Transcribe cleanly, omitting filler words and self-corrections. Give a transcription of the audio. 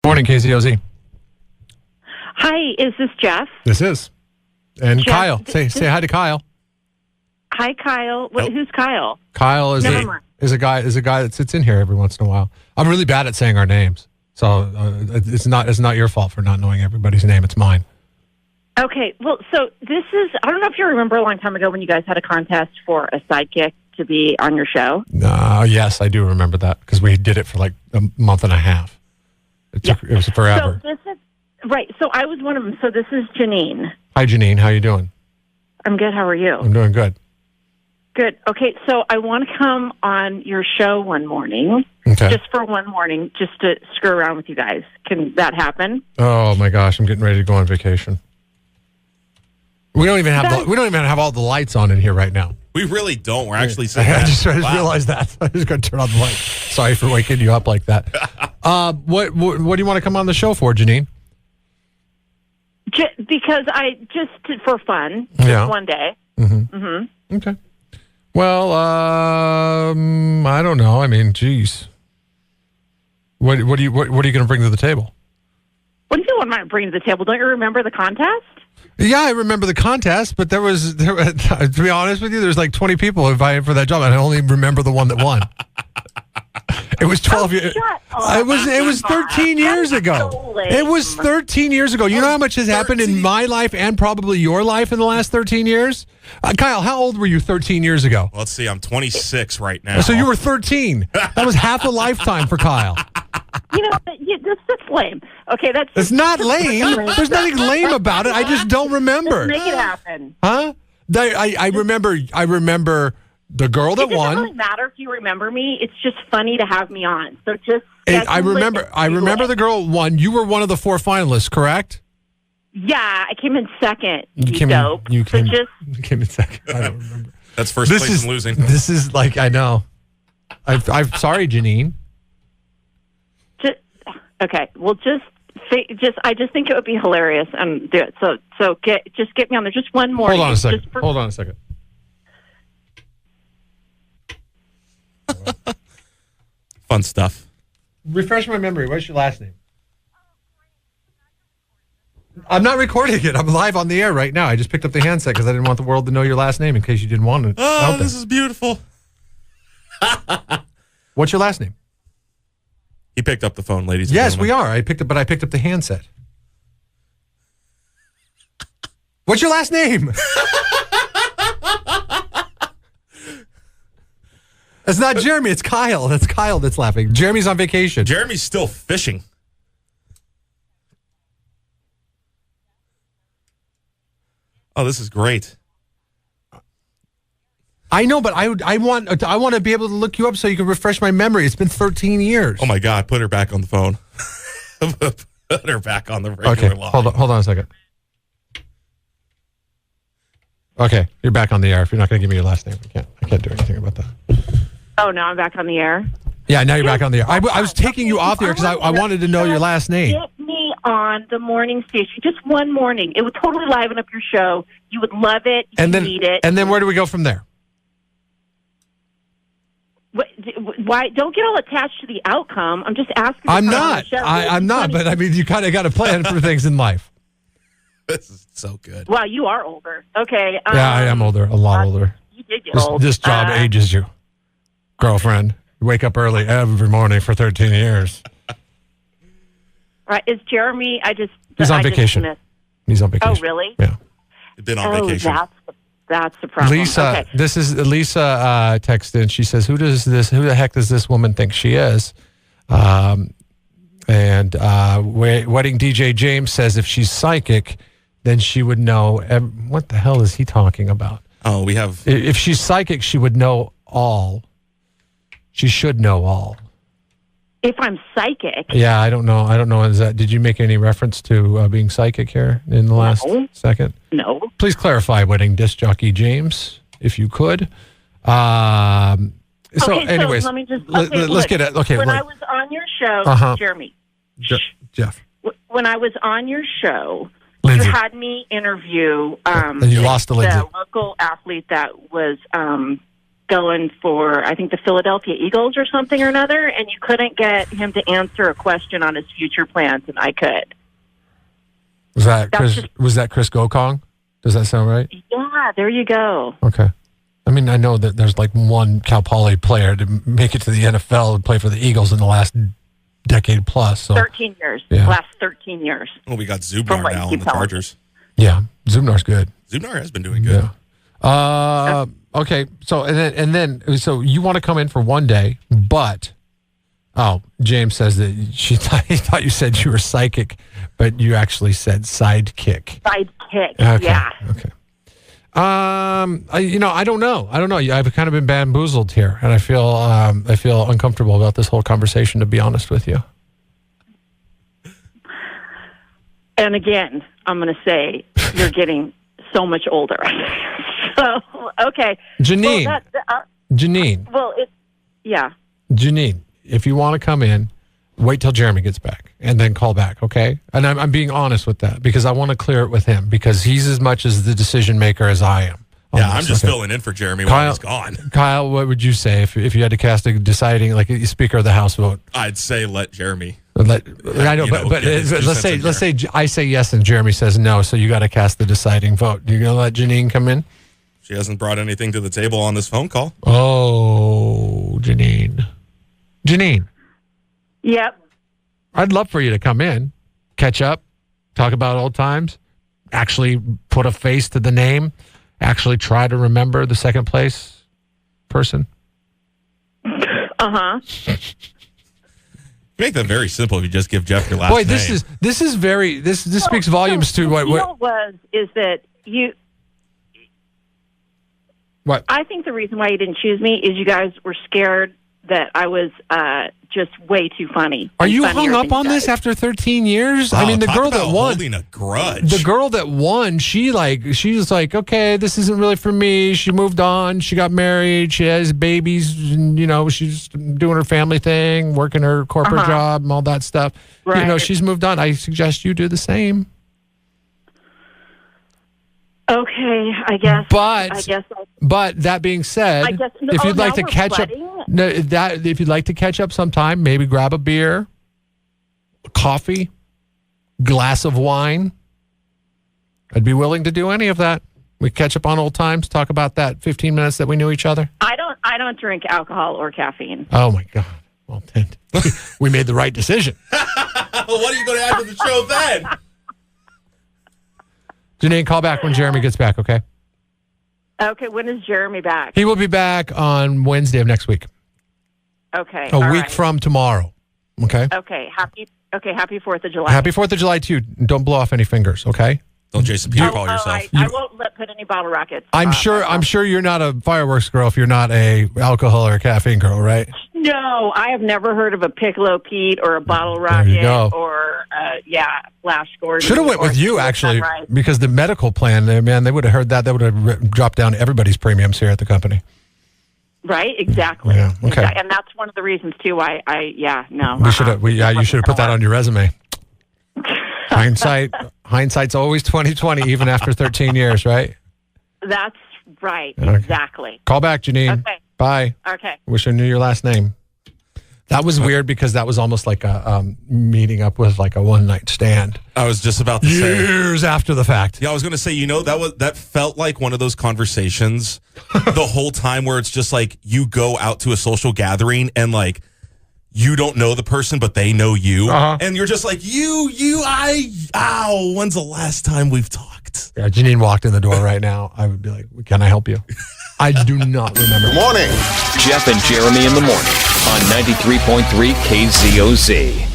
Morning, KZOZ. Hi, is this Jeff? This is. And Jeff, Kyle. Say hi to Kyle. Hi, Kyle. Who's Kyle? Kyle is a guy that sits in here every once in a while. I'm really bad at saying our names, so it's not your fault for not knowing everybody's name. It's mine. Okay, well, so this is, I don't know if you remember a long time ago when you guys had a contest for a sidekick to be on your show. Yes, I do remember that because we did it for like a month and a half. It was forever. So this is, right, so I was one of them. So this is Janine. Hi, Janine. How you doing? I'm good. How are you? I'm doing good. Good. Okay, so I want to come on your show one morning. Okay. Just for one morning, just to screw around with you guys. Can that happen? Oh my gosh, I'm getting ready to go on vacation. We don't even have all the lights on in here right now. We really don't. We're actually I just realized that. I just got to turn on the light. Sorry for waking you up like that. What do you want to come on the show for, Janine? Because for fun, just one day. Mm-hmm. Mm-hmm. Okay. Well, I don't know. I mean, geez. What are you going to bring to the table? What do you want to bring to the table? Don't you remember the contest? Yeah, I remember the contest, but there was to be honest with you, there's like 20 people invited for that job, and I only remember the one that won. It was 12 years. It was 13 years ago. So it was 13 years ago. You know how much has happened in my life and probably your life in the last 13 years? Kyle, how old were you 13 years ago? Let's see. I'm 26 right now. So you were 13. That was half a lifetime for Kyle. You know, that's lame. Okay, It's not lame. There's nothing lame about it. I just don't remember. Just make it happen. Huh? I remember the girl that won. It doesn't really matter if you remember me. It's just funny to have me on. So just. I remember the girl won. You were one of the 4 finalists, correct? Yeah, I came in second. You came in second. I don't remember. That's first place in losing. This is like, I know. I'm sorry, Janine. Okay, well, I just think it would be hilarious and do it. So get me on there just one more. Hold on a second. Hold on a second. Fun stuff. Refresh my memory. What's your last name? I'm not recording it. I'm live on the air right now. I just picked up the handset because I didn't want the world to know your last name in case you didn't want it. Oh, this is beautiful. What's your last name? He picked up the phone, ladies and Yes, gentlemen. we are. I picked up the handset. What's your last name? It's not Jeremy. It's Kyle. That's Kyle that's laughing. Jeremy's on vacation. Jeremy's still fishing. Oh, this is great. I know, but I want to be able to look you up so you can refresh my memory. It's been 13 years. Oh my God! Put her back on the phone. Put her back on the regular line. Hold on a second. Okay, you're back on the air. If you're not going to give me your last name, I can't do anything about that. Oh, now I'm back on the air. Yeah, now you're back on the air. I was taking you off there because I wanted to know your last name. Get me on the morning station just one morning. It would totally liven up your show. You would love it. You need it. And then where do we go from there? Why don't get all attached to the outcome? I'm just asking. I'm not. I'm not. But I mean, you kind of got to plan for things in life. This is so good. Wow, you are older. Okay. Yeah, I am older. A lot older. You did get old. This job ages you, girlfriend. You wake up early every morning for 13 years. Right? Is Jeremy? He's on vacation. He's on vacation. Oh, really? Yeah. He's been on vacation. That's the problem. Lisa, okay. This is Lisa texted in. She says, "Who the heck does this woman think she is?" And wedding DJ James says, if she's psychic, then she would know. What the hell is he talking about? Oh, we have. If she's psychic, she would know all. She should know all. If I'm psychic. Yeah, I don't know. Did you make any reference to being psychic here in the last second? No. Please clarify, wedding disc jockey James, if you could. Anyways, let me just. Let's get it. Okay. When I was on your show, Jeremy. Jeff. When I was on your show, Lindsay. you had me interview and you lost to Lindsay. The local athlete that was going for, I think, the Philadelphia Eagles or something or another, and you couldn't get him to answer a question on his future plans, and I could. Was that Chris Gokong? Does that sound right? Yeah, there you go. Okay. I mean, I know that there's like one Cal Poly player to make it to the NFL and play for the Eagles in the last decade plus. So. 13 years. Yeah. Last 13 years. Well, we got Zubnar now on the Chargers. Yeah, Zubnar's good. Zubnar has been doing good. Yeah. Okay. So so you want to come in for one day, but James says that he thought you said you were psychic, but you actually said sidekick. Sidekick. Okay. Yeah. Okay. I don't know. I've kind of been bamboozled here, and I feel uncomfortable about this whole conversation, to be honest with you. And again, I'm going to say you're getting so much older. So, okay. Janine. Janine. Well, yeah. Janine, if you want to come in, wait till Jeremy gets back and then call back, okay? And I'm being honest with that because I want to clear it with him because he's as much as the decision maker as I am. Yeah, I'm just filling in for Jeremy while he's gone. Kyle, what would you say if you had to cast a deciding, like a Speaker of the House vote? I'd say let Jeremy. I know, but let's say I say yes and Jeremy says no, so you got to cast the deciding vote. You gonna let Janine come in? She hasn't brought anything to the table on this phone call. Oh, Janine. Yep. I'd love for you to come in, catch up, talk about old times, actually put a face to the name, actually try to remember the second place person. Uh-huh. Make that very simple if you just give Jeff your last name. Boy, this speaks volumes to what is that you. What? I think the reason why you didn't choose me is you guys were scared that I was just way too funny. Are you hung up on this after 13 years? Wow, I mean, the girl that won, holding a grudge. the girl that won, she was like, okay, this isn't really for me. She moved on. She got married. She has babies. And, she's doing her family thing, working her corporate job and all that stuff. Right. She's moved on. I suggest you do the same. Okay, I guess. But that being said, if you'd like to catch up, if you'd like to catch up sometime, maybe grab a beer, a coffee, glass of wine. I'd be willing to do any of that. We catch up on old times, talk about that 15 minutes that we knew each other. I don't drink alcohol or caffeine. Oh my God! Well, then we made the right decision. What are you going to add to the show then? Janine, call back when Jeremy gets back, okay? Okay, when is Jeremy back? He will be back on Wednesday of next week. Okay. A week from tomorrow, okay? Okay, happy 4th of July. Happy 4th of July to you. Don't blow off any fingers, okay? Don't Jason Peter call yourself. I won't put any bottle rockets. I'm sure you're not a fireworks girl if you're not a alcohol or caffeine girl, right? No, I have never heard of a Piccolo Pete or a bottle rocket or Flash Gordon. Should have went with you actually, because the medical plan, man, they would have heard that. That would have dropped down everybody's premiums here at the company. Right, exactly. Yeah, okay. And that's one of the reasons too why You should have put that on your resume. Hindsight's always 20/20, even after 13 years, right? That's right, okay. Exactly. Call back, Janine. Okay. Bye. Okay. Wish I knew your last name. That was weird because that was almost like a meeting up with like a one-night stand. I was just about to say. Years after the fact. Yeah, I was going to say, that felt like one of those conversations the whole time where it's just like you go out to a social gathering and like you don't know the person, but they know you. And you're just like, when's the last time we've talked? Yeah, Janine walked in the door right now. I would be like, can I help you? I do not remember. Good morning. Jeff and Jeremy in the morning on 93.3 KZOZ.